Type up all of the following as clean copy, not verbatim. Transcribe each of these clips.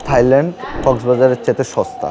Thailand কক্সবাজারের চেয়ে সস্তা।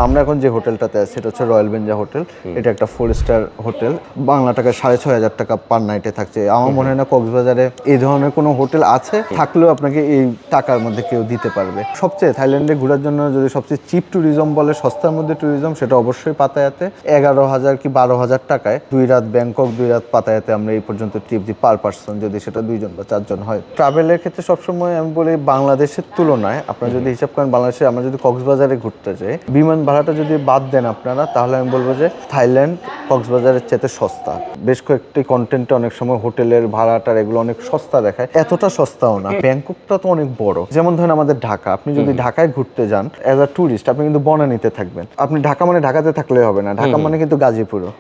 আমরা এখন যে হোটেলটাতে আছি সেটা হচ্ছে রয়্যাল বেঞ্জা হোটেল। এটা একটা 4 স্টার হোটেল, বাংলা টাকা 6,500 টাকা পার নাইটে থাকছে। আমার মনে হয় না কক্সবাজারে এই ধরনের কোনো হোটেল আছে, থাকলেও আপনাকে এই টাকার মধ্যে কেউ দিতে পারবে। সবচেয়ে থাইল্যান্ডে ঘোরার জন্য যদি সবচেয়ে চিপ ট্যুরিজম বলে, সস্তার মধ্যে ট্যুরিজম, সেটা অবশ্যই পাতায়াতে। 11,000 কি 12,000 টাকায় 2 রাত ব্যাংকক, 2 রাত পাতায়াতে আমরা এই পর্যন্ত ট্রিপ দিই পার পার্সন, যদি সেটা 2 জন বা 4 জন হয়। ট্রাভেলের ক্ষেত্রে সবসময় আমি বলি বাংলাদেশের তুলনায় আপনারা যদি হিসাব করেন, বাংলাদেশে আমরা যদি কক্সবাজারে ঘুরতে যাই, বিমান ভাড়াটা যদি বাদ দেন আপনারা, তাহলে আমি বলবো যে থাইল্যান্ড কক্সবাজারের চেয়ে সস্তা। বেশ কয়েকটি কন্টেন্টে অনেক সময় হোটেলের ভাড়াটার এগুলো অনেক সস্তা দেখায়, এতটা সস্তাও না। ব্যাংককটা তো অনেক বড়। যেমন ধরেন আমাদের ঢাকা, আপনি যদি ঢাকায় ঘুরতে যান অ্যাজ আ ট্যুরিস্ট, আপনি কিন্তু বনানীতে থাকবেন। আপনি ঢাকা মানে ঢাকাতে থাকলে হবে না, ঢাকা মানে কিন্তু গাজীপুরও।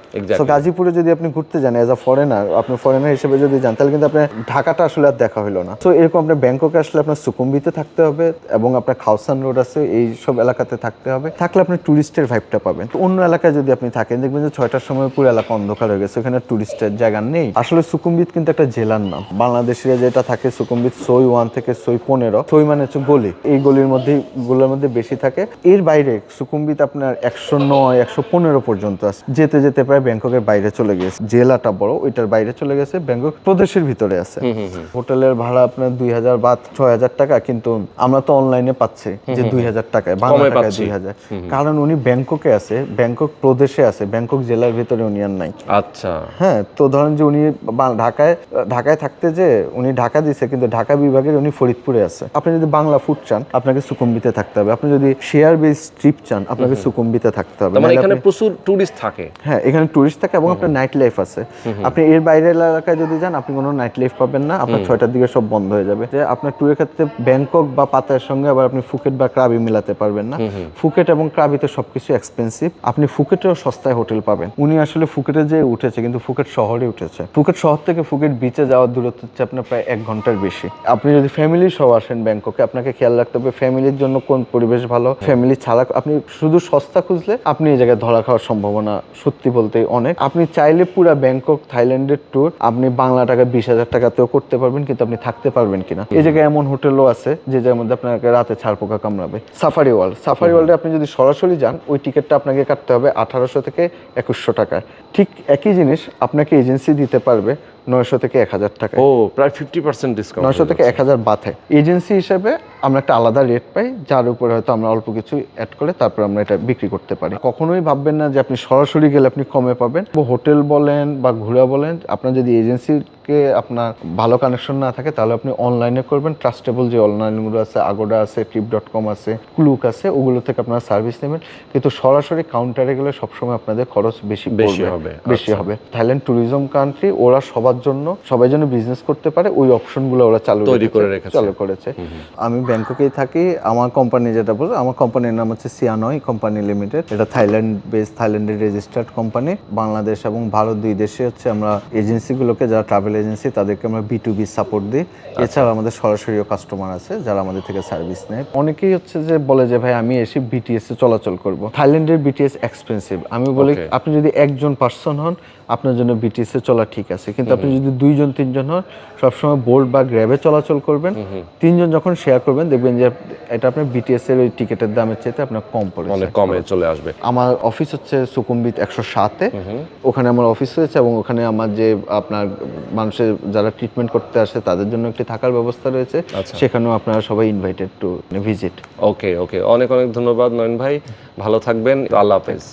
তো গাজীপুরে যদি আপনি ঘুরতে যান অ্যাজ আ ফরেনার, আপনি ফরেনার হিসেবে যদি যান, তাহলে কিন্তু আপনার ঢাকাটা আসলে আর দেখা হলো না। তো এরকম আপনার ব্যাংককে আসলে আপনার সুকুমবিতে থাকতে হবে এবং আপনার খাওসান রোড আছে, এই সব এলাকাতে থাকতে হবে। থাকলে আপনি ট্যুরিস্টের ভাইবটা পাবেন। তো অন্য এলাকায় যদি আপনি থাকেন, দেখবেন যে 6টার সময় পুরো এলাকা অন্ধকার হয়ে গেছে, ওখানে ট্যুরিস্টের জায়গা নেই। আসলে সুকুমবিত কিন্তু একটা জেলার নাম। বাংলাদেশিরা যেটা থাকে সুকুমবিত সই 1 থেকে সই 15, সই মানে হচ্ছে গলি, এই গলির মধ্যে বেশি থাকে। এর বাইরে সুকুমবিত আপনার 109, 115 পর্যন্ত আছে। যেতে যেতে প্রায় ব্যাংককের বাইরে চলে গেছে। জেলাটা বড়, ওইটার বাইরে চলে গেছে, ব্যাংকক প্রদেশের ভিতরে আছে। হোটেলের ভাড়া আপনার 2,000 বা 6,000 টাকা, কিন্তু আমরা তো অনলাইনে পাচ্ছি যে 2,000 টাকায়, বাংলা টাকায় 2,000। কারণ উনি ব্যাংককে আছে, ব্যাংকক প্রদেশে আছে, ব্যাংকক জেলার ভিতরে উনি আর নাই। আচ্ছা, হ্যাঁ। তো ধরেন যে উনি ঢাকায় থাকতে যে উনি ঢাকা দিছে, কিন্তু ঢাকা বিভাগের উনি ফরিদপুরে আছে। আপনি যদি বাংলা ফুড চান, আপনাকে সুকুমবিতে থাকতে হবে। আপনি যদি শেয়ার বেস ট্রিপ চান, আপনাকে সুকুমবিতে থাকতে হবে। মানে এখানে প্রচুর টুরিস্ট থাকে। হ্যাঁ, এখানে টুরিস্ট থাকে এবং আপনার নাইট লাইফ আছে। আপনি এর বাইরের এলাকায় যদি যান, আপনি কোনো নাইট লাইফ পাবেন না। আপনার 6টার দিকে সব বন্ধ হয়ে যাবে। যে আপনার ট্যুরের ক্ষেত্রে ব্যাংকক বা পাতায়ের সঙ্গে আবার আপনি ফুকেট বা ক্রাবি মিলাতে পারবেন না। ফুকেট এবং ক্রাবিতে সবকিছু এক্সপেন্সিভ। আপনি ফুকেটেও সস্তায় হোটেল পাবেন। উনি আসলে ফুকেটে যে উঠেছে, কিন্তু ফুকেট শহরে উঠেছে। ফুকেট শহর থেকে ফুকেট বিচে যাওয়ার দূরত্ব হচ্ছে আপনার প্রায় 1 ঘন্টার বেশি। আপনি যদি ফ্যামিলি সহ আসেন ব্যাংককে, আপনাকে খেয়াল রাখতে হবে ফ্যামিলির জন্য কোন পরিবেশ ভালো। ফ্যামিলি ছাড়া আপনি শুধু সস্তা খুঁজলে আপনি এই জায়গায় ধরা খাওয়ার সম্ভাবনা সত্যি বলতে অনেক। আপনি চাইলে পুরা ব্যাংকক থাইল্যান্ডের ট্যুর আপনি বাংলা টাকা 20,000 টাকাতেও করতে পারবেন, কিন্তু আপনি থাকতে পারবেন কিনা। এই জায়গায় এমন হোটেলও আছে যে যার মধ্যে আপনাকে রাতে ছাড় পোকা কামড়াবে। সাফারি ওয়ার্ল্ডে আপনি যদি সরাসরি যান, ওই টিকিটটা আপনাকে কাটতে হবে 1800 থেকে 2100 টাকায়। ঠিক একই জিনিস আপনাকে এজেন্সি দিতে পারবে 900 থেকে 1,000 টাকা। ও, প্রায় 50% ডিসকাউন্ট। 900 থেকে 1,000 বাথে এজেন্সি হিসেবে আমরা একটা আলাদা রেট পাই, যার উপরে হয়তো আমরা অল্প কিছু অ্যাড করে তারপর আমরা এটা বিক্রি করতে পারি। কখনোই ভাববেন না যে আপনি সরাসরি গেলে আপনি কমে পাবেন। হোটেল বলেন বা ঘোরা বলেন, আপনার যদি এজেন্সিকে আপনার ভালো কানেকশন না থাকে, তাহলে আপনি অনলাইনে করবেন। ট্রাস্টেবল যে অনলাইনগুলো আছে, আগোডা আছে, trip.com আছে, ক্লুক আছে, ওগুলো থেকে আপনারা সার্ভিস নেবেন। কিন্তু সরাসরি কাউন্টারে গেলে সবসময় আপনাদের খরচ বেশি হবে। থাইল্যান্ড ট্যুরিজম কান্ট্রি, ওরা সবাই যেন বিজনেস করতে পারে, ওই অপশনগুলো ওরা চালু করেছে। আমি ব্যাংককেই থাকি। আমার কোম্পানি যেটা বলবো, আমার কোম্পানির নাম হচ্ছে সিয়ানয় কোম্পানি লিমিটেড। এটা থাইল্যান্ডের রেজিস্টার্ড কোম্পানি। বাংলাদেশ এবং ভারত 2 দেশে হচ্ছে আমরা এজেন্সিগুলোকে, যারা ট্রাভেল এজেন্সি, তাদেরকে আমরা B2B সাপোর্ট দিই। এছাড়া আমাদের সরাসরিও কাস্টমার আছে যারা আমাদের থেকে সার্ভিস নেয়। অনেকেই হচ্ছে যে বলে যে ভাই আমি এসে BTS এ চলাচল করব। থাইল্যান্ডের BTS এক্সপেন্সিভ। আমি বলি আপনি যদি একজন পার্সন হন, আপনার জন্য BTS এ চলা ঠিক আছে, কিন্তু আপনি যদি 2 জন 3 জন হন, সবসময় বোল্ট বা গ্র্যাবে চলাচল করবেন। 3 জন যখন শেয়ার করবেন, দেখবেন যে এটা আপনার BTS এর ওই টিকিটের দামের চেয়ে আপনার কম পড়বে, অনেক কমে চলে আসবে। আমার অফিস হচ্ছে সুকুমবিত 107-এ, ওখানে আমার অফিস রয়েছে এবং ওখানে আমার যে আপনার মানুষের যারা ট্রিটমেন্ট করতে আসে তাদের জন্য একটি থাকার ব্যবস্থা রয়েছে। সেখানেও আপনারা সবাই ইনভাইটেড টু ভিজিট। ওকে, অনেক ধন্যবাদ নয়ন ভাই, ভালো থাকবেন, আল্লাহ হাফেজ।